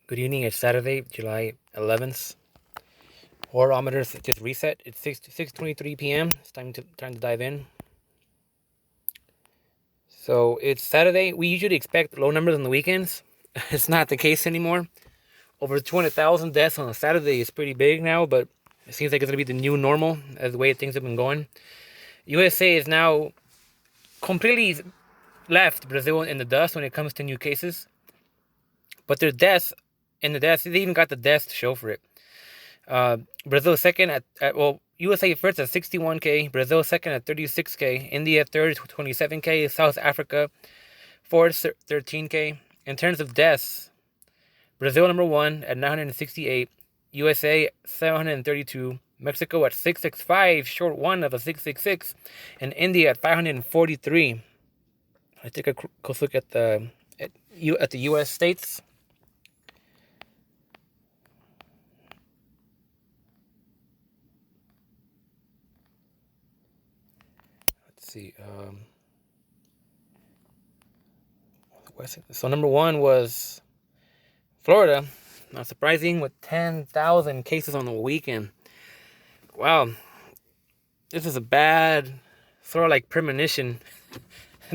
Good evening. It's Saturday, July 11th. Horometers just reset. It's 6:23 p.m. It's time to dive in. So it's Saturday. We usually expect low numbers on the weekends. It's not the case anymore. Over 200,000 deaths on a Saturday is pretty big now, but it seems like it's gonna be the new normal as the way things have been going. USA is now completely left Brazil in the dust when it comes to new cases, but their deaths they even got the deaths to show for it. Brazil second at USA first at 61K, Brazil second at 36K, India third 27K, South Africa fourth 13K. In terms of deaths, Brazil number one at 968, USA 732, Mexico at 665, short one of a 666, and India at 543. I take a close look at the U.S. states. Let's see. So number one was Florida. Not surprising, with 10,000 cases on the weekend. Wow, this is a bad sort of like premonition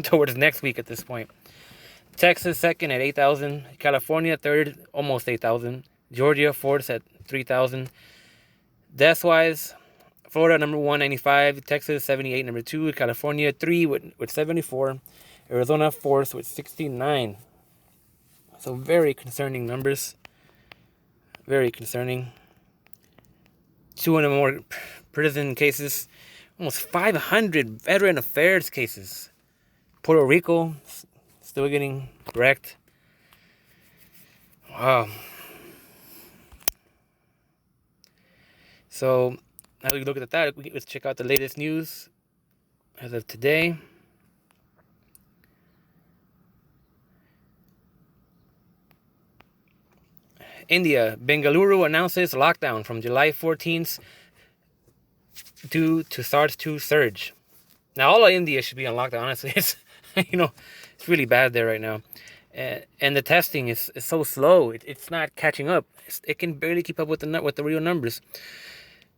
towards next week at this point. Texas second at 8,000, California third, almost 8,000, Georgia fourth at 3,000. Deaths wise, Florida number 195, Texas 78 number 2, California 3 with 74, Arizona 4th with 69. So very concerning numbers. Very concerning. 200 more prison cases. Almost 500 veteran affairs cases. Puerto Rico still getting wrecked. Wow. So now we look at that. Let's check out the latest news as of today. India, Bengaluru announces lockdown from July 14th due to SARS-2 surge. Now, all of India should be on lockdown, honestly. It's, it's really bad there right now. And the testing is so slow. It's not catching up. It can barely keep up with the real numbers.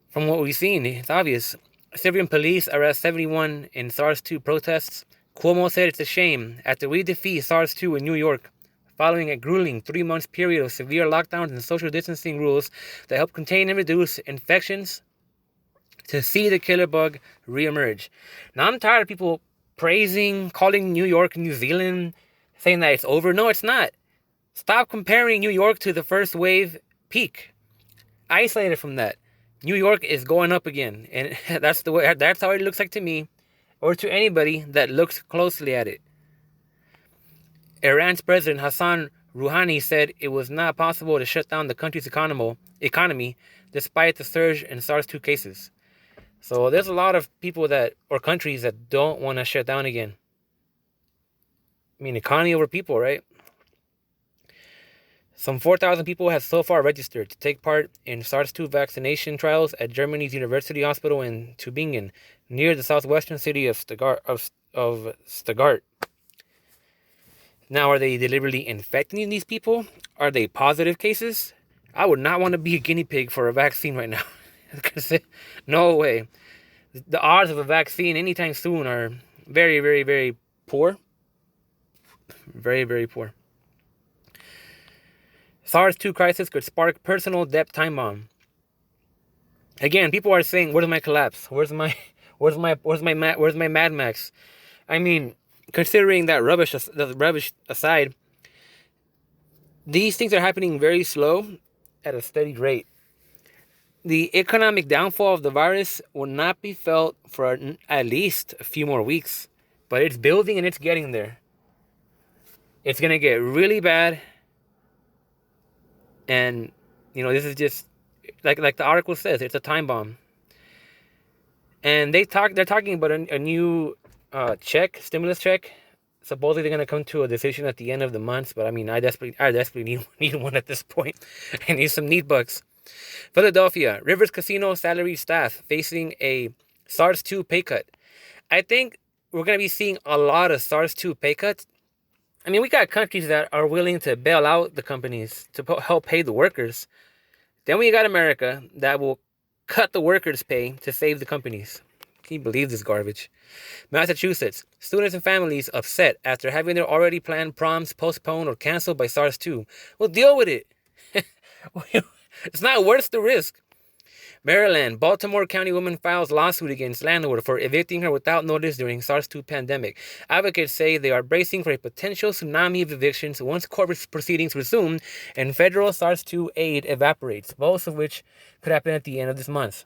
From what we've seen, it's obvious. Syrian police arrest 71 in SARS-2 protests. Cuomo said it's a shame after we defeat SARS-2 in New York, following a grueling 3-month period of severe lockdowns and social distancing rules that help contain and reduce infections, to see the killer bug reemerge. Now, I'm tired of people calling New York New Zealand, saying that it's over. No, it's not. Stop comparing New York to the first wave peak. Isolated from that. New York is going up again, and that's how it looks like to me, or to anybody that looks closely at it. Iran's President Hassan Rouhani said it was not possible to shut down the country's economy despite the surge in SARS-2 cases. So there's a lot of people or countries that don't want to shut down again. I mean, economy over people, right? Some 4,000 people have so far registered to take part in SARS-2 vaccination trials at Germany's University Hospital in Tübingen, near the southwestern city of Stuttgart. Now, are they deliberately infecting these people? Are they positive cases? I would not want to be a guinea pig for a vaccine right now. No way. The odds of a vaccine anytime soon are very, very, very poor. Very, very poor. SARS-2 crisis could spark personal debt time bomb. Again, people are saying, "Where's my collapse? Where's my Mad Max?" I mean, considering that rubbish aside, these things are happening very slow at a steady rate. The economic downfall of the virus will not be felt for at least a few more weeks, but it's building and it's getting there. It's going to get really bad. And, this is just, like the article says, it's a time bomb. And they're talking about a new stimulus check. Supposedly they're going to come to a decision at the end of the month. But, I mean, I desperately need one at this point. I need some neat bucks. Philadelphia, Rivers Casino salaried staff facing a SARS-2 pay cut. I think we're going to be seeing a lot of SARS-2 pay cuts I mean, we got countries that are willing to bail out the companies to help pay the workers. Then we got America that will cut the workers' pay to save the companies. Can you believe this garbage? Massachusetts. Students and families upset after having their already planned proms postponed or canceled by SARS-2. Well, deal with it. It's not worth the risk. Maryland. Baltimore County woman files lawsuit against landlord for evicting her without notice during SARS-2 pandemic. Advocates say they are bracing for a potential tsunami of evictions once court proceedings resume and federal SARS-2 aid evaporates, both of which could happen at the end of this month.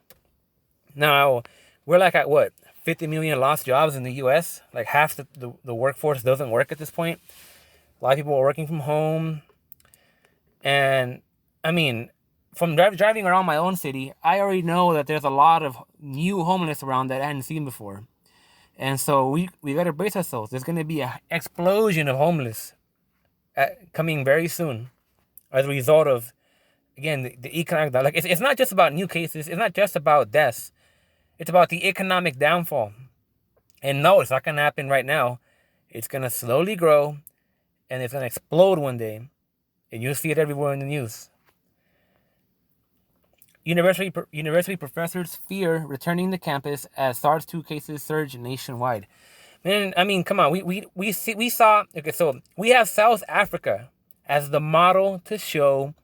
Now, we're like at what? 50 million lost jobs in the U.S.? Like half the workforce doesn't work at this point. A lot of people are working from home. And, I mean, from driving around my own city, I already know that there's a lot of new homeless around that I hadn't seen before. And so we got to brace ourselves. There's going to be an explosion of homeless coming very soon as a result of, again, the economic... Like, it's not just about new cases. It's not just about deaths. It's about the economic downfall. And no, it's not going to happen right now. It's going to slowly grow, and it's going to explode one day. And you'll see it everywhere in the news. University professors fear returning to campus as SARS-2 cases surge nationwide. Man, I mean, come on. We saw... Okay, so we have South Africa as the model to show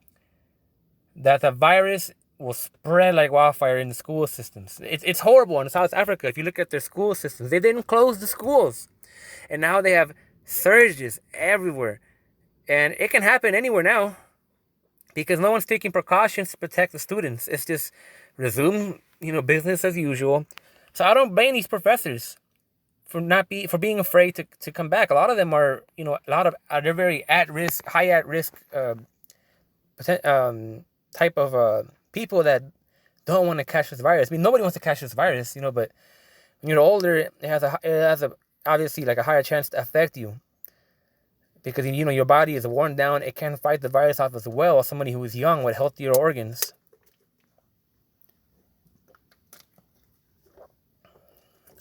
that the virus will spread like wildfire in the school systems. It's horrible in South Africa. If you look at their school systems, they didn't close the schools. And now they have surges everywhere. And it can happen anywhere now because no one's taking precautions to protect the students. It's just resume, business as usual. So I don't blame these professors for being afraid to come back. A lot of them are, they're very high at risk type of people that don't want to catch this virus. I mean, nobody wants to catch this virus, but when you're older, it has obviously like a higher chance to affect you because, your body is worn down. It can't fight the virus off as well as somebody who is young with healthier organs.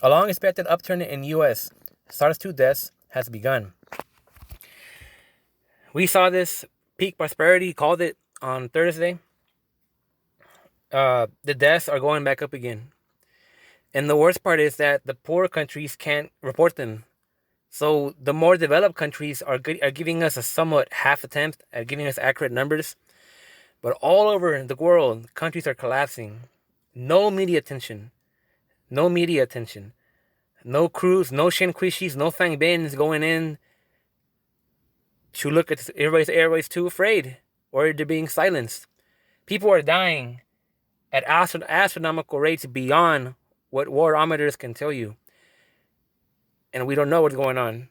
A long expected upturn in U.S. SARS-2 deaths has begun. We saw this peak prosperity, called it on Thursday. The deaths are going back up again. And the worst part is that the poor countries can't report them. So the more developed countries are giving us a somewhat half attempt at giving us accurate numbers. But all over the world, countries are collapsing. No media attention. No media attention. No crews, no Shinquishis, no Fang Bins going in to look at everybody's too afraid. Or they're being silenced. People are dying at astronomical rates beyond what warometers can tell you. And we don't know what's going on.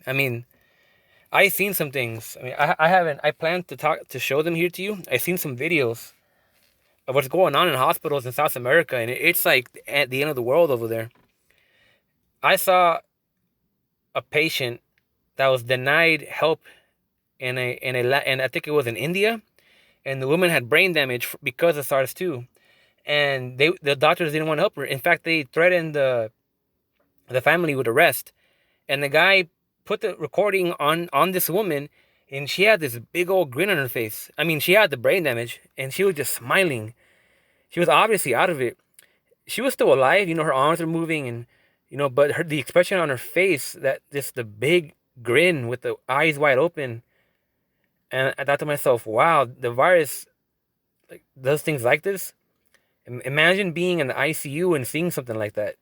I mean, I've seen some things. I mean, I plan to show them here to you. I've seen some videos of what's going on in hospitals in South America, and it's like at the end of the world over there. I saw a patient that was denied help and I think it was in India, and the woman had brain damage because of SARS-2, and the doctors didn't want to help her. In fact, they threatened the family with arrest, and the guy put the recording on this woman, and she had this big old grin on her face. I mean, she had the brain damage, and she was just smiling. She was obviously out of it. She was still alive, her arms were moving, and but the expression on her face, that just the big grin with the eyes wide open. And I thought to myself, wow, the virus does things like this. Imagine being in the ICU and seeing something like that.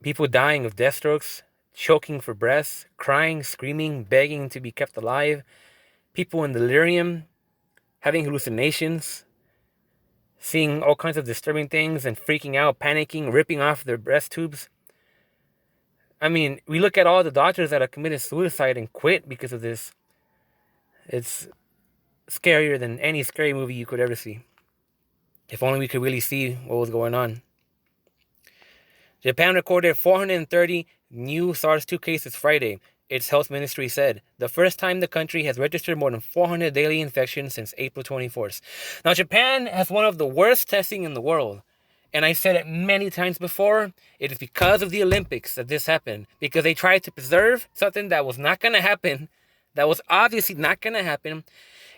People dying of death strokes, choking for breath, crying, screaming, begging to be kept alive. People in delirium, having hallucinations, seeing all kinds of disturbing things and freaking out, panicking, ripping off their breast tubes. I mean, we look at all the doctors that have committed suicide and quit because of this. It's scarier than any scary movie you could ever see. If only we could really see what was going on. Japan recorded 430 new SARS-2 cases Friday, its health ministry said. The first time the country has registered more than 400 daily infections since April 24th. Now, Japan has one of the worst testing in the world. And I said it many times before, it is because of the Olympics that this happened. Because they tried to preserve something that was not going to happen, that was obviously not going to happen.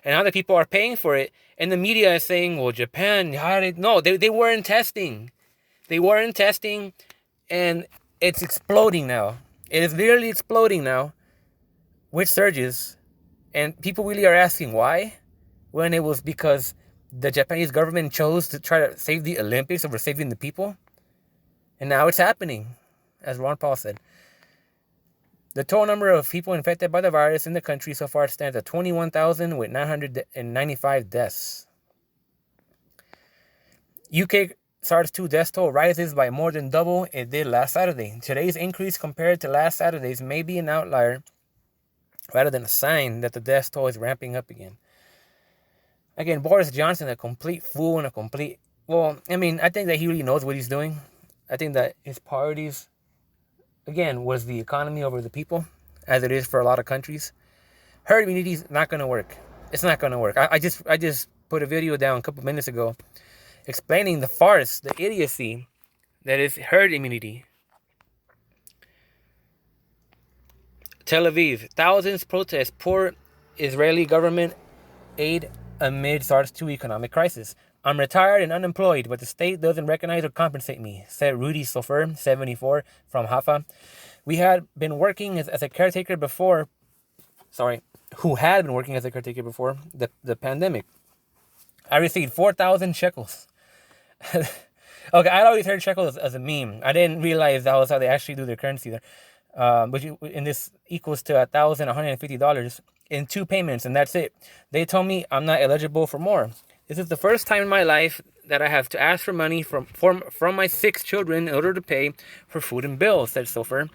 And now the people are paying for it. And the media is saying, well, Japan, how did... No, they weren't testing. They weren't testing. And it's exploding now. It is literally exploding now with surges. And people really are asking why? When it was because the Japanese government chose to try to save the Olympics over saving the people. And now it's happening, as Ron Paul said. The total number of people infected by the virus in the country so far stands at 21,000 with 995 deaths. UK SARS-2 death toll rises by more than double it did last Saturday. Today's increase compared to last Saturday's may be an outlier rather than a sign that the death toll is ramping up again. Again, Boris Johnson, a complete fool and a complete... Well, I mean, I think that he really knows what he's doing. I think that his priorities, again, was the economy over the people, as it is for a lot of countries. Herd immunity is not going to work. It's not going to work. I just put a video down a couple minutes ago explaining the farce, the idiocy that is herd immunity. Tel Aviv, thousands protest poor Israeli government aid amid SARS-2 economic crisis. I'm retired and unemployed, but the state doesn't recognize or compensate me, said Rudy Sofer, 74, from Haifa. We had been working as a caretaker before, who had been working as a caretaker before the pandemic. I received 4,000 shekels. Okay, I'd always heard shekels as a meme. I didn't realize that was how they actually do their currency there. And this equals to $1,150 in 2 payments, and that's it. They told me I'm not eligible for more. This is the first time in my life that I have to ask for money from my 6 children in order to pay for food and bills, said Sofer,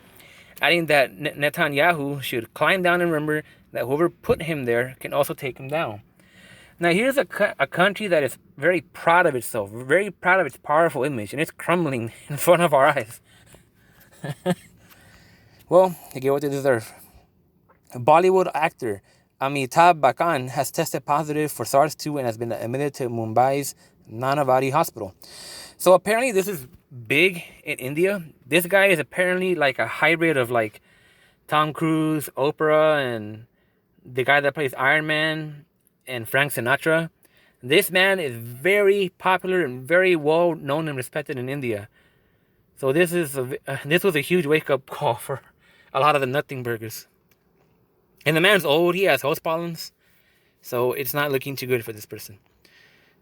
adding that Netanyahu should climb down and remember that whoever put him there can also take him down. Now, here's a country that is very proud of itself, very proud of its powerful image, and it's crumbling in front of our eyes. Well, they get what they deserve. Bollywood actor Amitabh Bachchan has tested positive for SARS-2 and has been admitted to Mumbai's Nanavati hospital. So apparently this is big in India. This guy is apparently like a hybrid of like Tom Cruise, Oprah, and the guy that plays Iron Man and Frank Sinatra. This man is very popular and very well known and respected in India. So this was a huge wake-up call for a lot of the nothing burgers. And the man's old, he has host problems, so it's not looking too good for this person.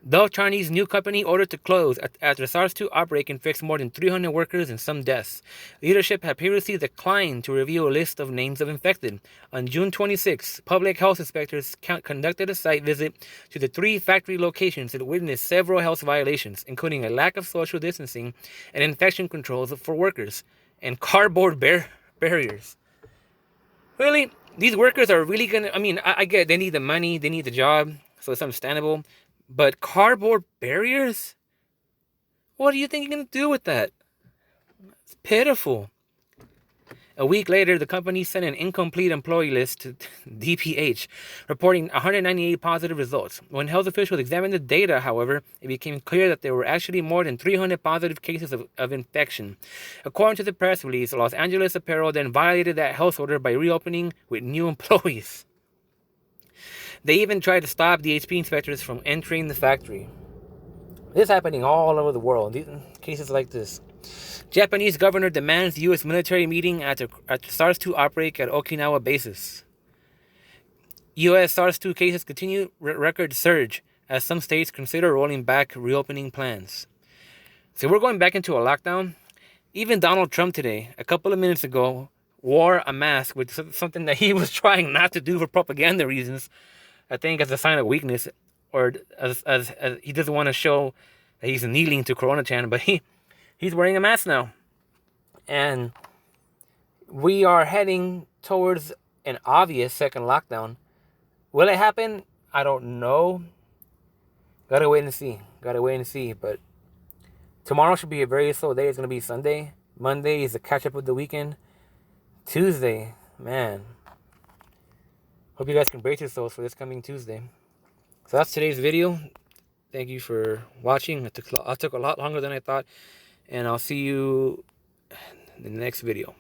The Chinese new company ordered to close after the SARS-2 outbreak infects more than 300 workers and some deaths. Leadership had previously declined to reveal a list of names of infected. On June 26, public health inspectors conducted a site visit to the 3 factory locations and witnessed several health violations, including a lack of social distancing and infection controls for workers, and cardboard barriers. Really? These workers are really gonna... I mean, I get they need the money, they need the job, so it's understandable. But cardboard barriers? What do you think you're gonna do with that? It's pitiful. A week later, the company sent an incomplete employee list to DPH, reporting 198 positive results. When health officials examined the data, however, it became clear that there were actually more than 300 positive cases of infection. According to the press release, Los Angeles Apparel then violated that health order by reopening with new employees. They even tried to stop the HP inspectors from entering the factory. This is happening all over the world, these cases like this. Japanese governor demands U.S. military meeting after SARS-2 outbreak at Okinawa bases. U.S. SARS-2 cases continue record surge as some states consider rolling back reopening plans. So we're going back into a lockdown. Even Donald Trump today, a couple of minutes ago, wore a mask, which is something that he was trying not to do for propaganda reasons. I think as a sign of weakness, or as he doesn't want to show that he's kneeling to Corona-chan, but he's wearing a mask now. And we are heading towards an obvious second lockdown. Will it happen? I don't know. Gotta wait and see. But tomorrow should be a very slow day. It's going to be Sunday. Monday is the catch up with the weekend. Tuesday, man. Hope you guys can brace yourselves for this coming Tuesday. So that's today's video. Thank you for watching. It took a lot longer than I thought. And I'll see you in the next video.